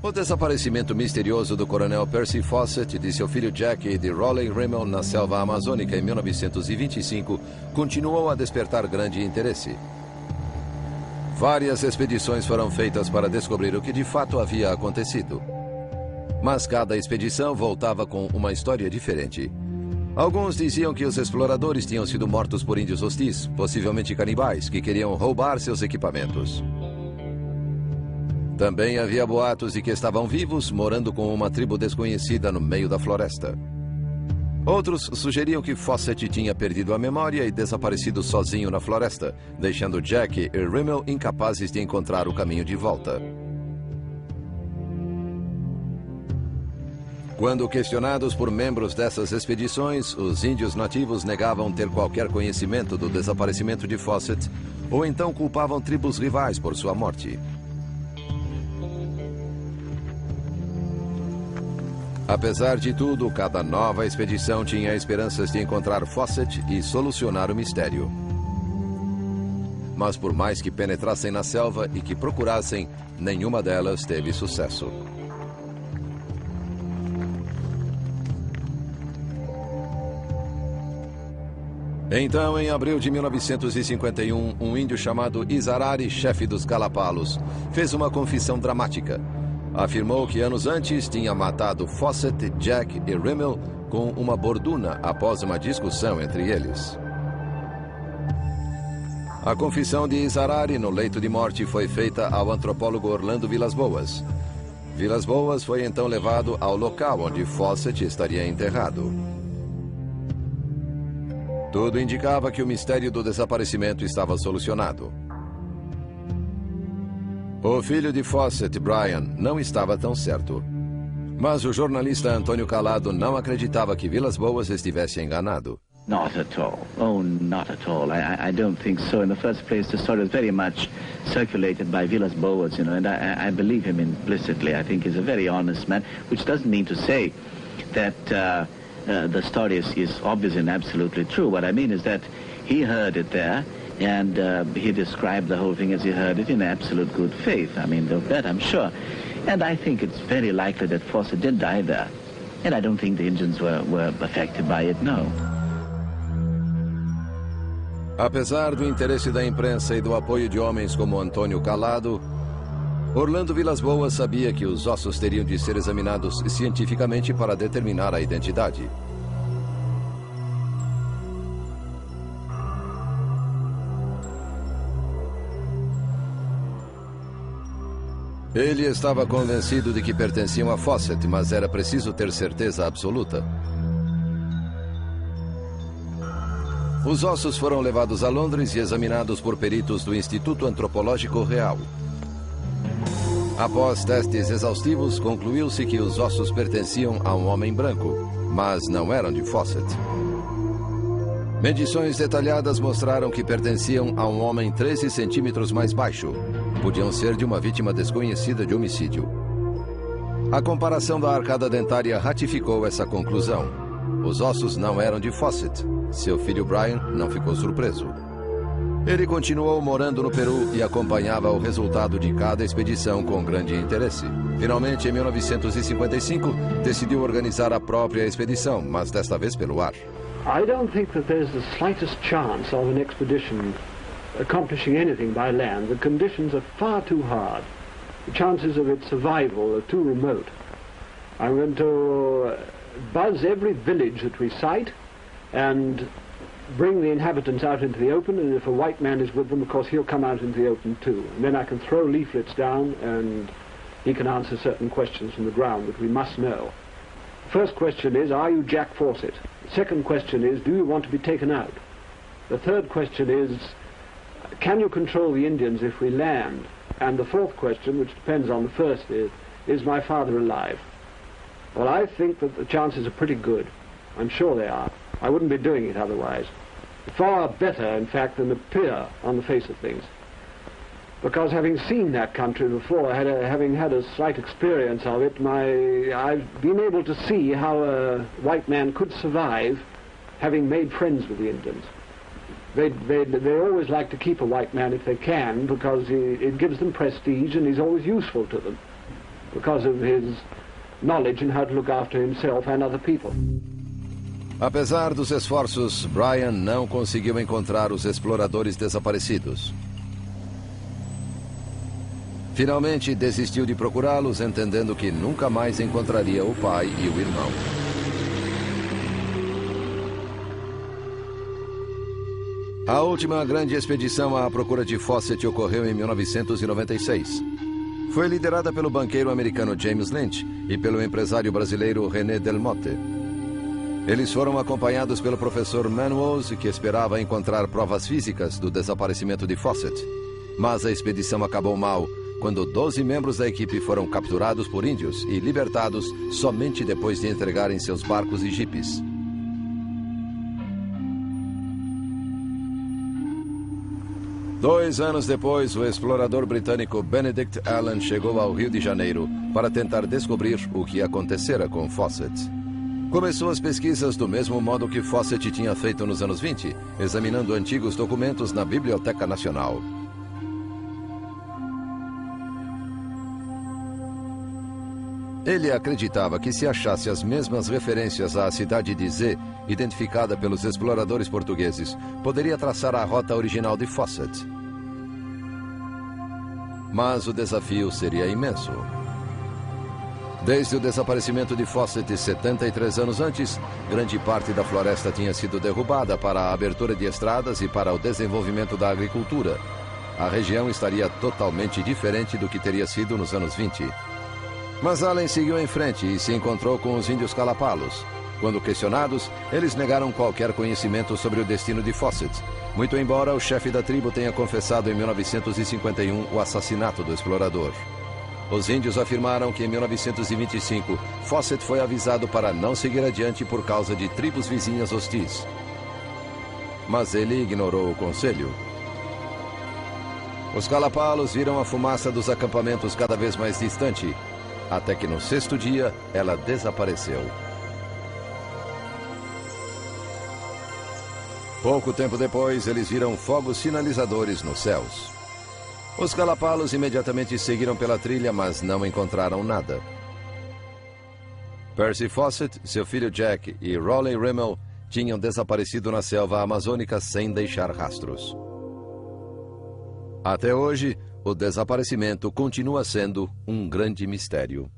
O desaparecimento misterioso do coronel Percy Fawcett, de seu filho Jack e de Raleigh Rimmel na selva amazônica em 1925 continuou a despertar grande interesse. Várias expedições foram feitas para descobrir o que de fato havia acontecido. Mas cada expedição voltava com uma história diferente. Alguns diziam que os exploradores tinham sido mortos por índios hostis, possivelmente canibais, que queriam roubar seus equipamentos. Também havia boatos de que estavam vivos, morando com uma tribo desconhecida no meio da floresta. Outros sugeriam que Fawcett tinha perdido a memória e desaparecido sozinho na floresta, deixando Jack e Rimmel incapazes de encontrar o caminho de volta. Quando questionados por membros dessas expedições, os índios nativos negavam ter qualquer conhecimento do desaparecimento de Fawcett, ou então culpavam tribos rivais por sua morte. Apesar de tudo, cada nova expedição tinha esperanças de encontrar Fawcett e solucionar o mistério. Mas por mais que penetrassem na selva e que procurassem, nenhuma delas teve sucesso. Então, em abril de 1951, um índio chamado Izarari, chefe dos Kalapalos, fez uma confissão dramática. Afirmou que anos antes tinha matado Fawcett, Jack e Rimmel com uma borduna após uma discussão entre eles. A confissão de Izarari no leito de morte foi feita ao antropólogo Orlando Vilas Boas. Vilas Boas foi então levado ao local onde Fawcett estaria enterrado. Tudo indicava que o mistério do desaparecimento estava solucionado. O filho de Fawcett, Brian, não estava tão certo. Mas o jornalista Antônio Calado não acreditava que Vilas Boas estivesse enganado. Not at all. Oh, not at all. I don't think so. In the first place, the story is very much circulated by Vilas Boas, and I believe him implicitly. I think he's a very honest man, which doesn't mean to say that the story is obvious and absolutely true. What I mean is that he heard it there, and he described the whole thing as he heard it in absolute good faith. I mean, of that I'm sure. And I think it's very likely that Fawcett did die there. And I don't think the Indians were affected by it, no. Apesar do interesse da imprensa e do apoio de homens como Antônio Calado, Orlando Vilas Boas sabia que os ossos teriam de ser examinados cientificamente para determinar a identidade. Ele estava convencido de que pertenciam a Fawcett, mas era preciso ter certeza absoluta. Os ossos foram levados a Londres e examinados por peritos do Instituto Antropológico Real. Após testes exaustivos, concluiu-se que os ossos pertenciam a um homem branco, mas não eram de Fawcett. Medições detalhadas mostraram que pertenciam a um homem 13 centímetros mais baixo. Podiam ser de uma vítima desconhecida de homicídio. A comparação da arcada dentária ratificou essa conclusão. Os ossos não eram de Fawcett. Seu filho Brian não ficou surpreso. Ele continuou morando no Peru e acompanhava o resultado de cada expedição com grande interesse. Finalmente, em 1955, decidiu organizar a própria expedição, mas desta vez pelo ar. I don't think that there's the slightest chance of an expedition accomplishing anything by land. The conditions are far too hard. The chances of its survival are too remote. I'm going to buzz every village that we sight and bring the inhabitants out into the open, and if a white man is with them, of course, he'll come out into the open too. And then I can throw leaflets down and he can answer certain questions from the ground that we must know. First question is, are you Jack Fawcett? The second question is, do you want to be taken out? The third question is, can you control the Indians if we land? And the fourth question, which depends on the first, is my father alive? Well, I think that the chances are pretty good. I'm sure they are. I wouldn't be doing it otherwise. Far better, in fact, than appear on the face of things. Because having seen that country before, having had a slight experience of it, I've been able to see how a white man could survive having made friends with the Indians. They always like to keep a white man if they can, because it gives them prestige and he's always useful to them. because of his knowledge in how to look after himself and other people. Apesar dos esforços, Brian não conseguiu encontrar os exploradores desaparecidos. Finalmente desistiu de procurá-los, entendendo que nunca mais encontraria o pai e o irmão. A última grande expedição à procura de Fawcett ocorreu em 1996. Foi liderada pelo banqueiro americano James Lynch e pelo empresário brasileiro René Delmotte. Eles foram acompanhados pelo professor Manuose, que esperava encontrar provas físicas do desaparecimento de Fawcett. Mas a expedição acabou mal, quando 12 membros da equipe foram capturados por índios e libertados somente depois de entregarem seus barcos e jipes. Dois anos depois, o explorador britânico Benedict Allen chegou ao Rio de Janeiro para tentar descobrir o que acontecera com Fawcett. Começou as pesquisas do mesmo modo que Fawcett tinha feito nos anos 20, examinando antigos documentos na Biblioteca Nacional. Ele acreditava que se achasse as mesmas referências à cidade de Z, identificada pelos exploradores portugueses, poderia traçar a rota original de Fawcett. Mas o desafio seria imenso. Desde o desaparecimento de Fawcett 73 anos antes, grande parte da floresta tinha sido derrubada para a abertura de estradas e para o desenvolvimento da agricultura. A região estaria totalmente diferente do que teria sido nos anos 20. Mas Allen seguiu em frente e se encontrou com os índios Calapalos. Quando questionados, eles negaram qualquer conhecimento sobre o destino de Fawcett, muito embora o chefe da tribo tenha confessado em 1951 o assassinato do explorador. Os índios afirmaram que em 1925, Fawcett foi avisado para não seguir adiante por causa de tribos vizinhas hostis. Mas ele ignorou o conselho. Os Calapalos viram a fumaça dos acampamentos cada vez mais distante, até que no sexto dia ela desapareceu. Pouco tempo depois, eles viram fogos sinalizadores nos céus. Os Calapalos imediatamente seguiram pela trilha, mas não encontraram nada. Percy Fawcett, seu filho Jack e Raleigh Rimmel tinham desaparecido na selva amazônica sem deixar rastros. Até hoje, o desaparecimento continua sendo um grande mistério.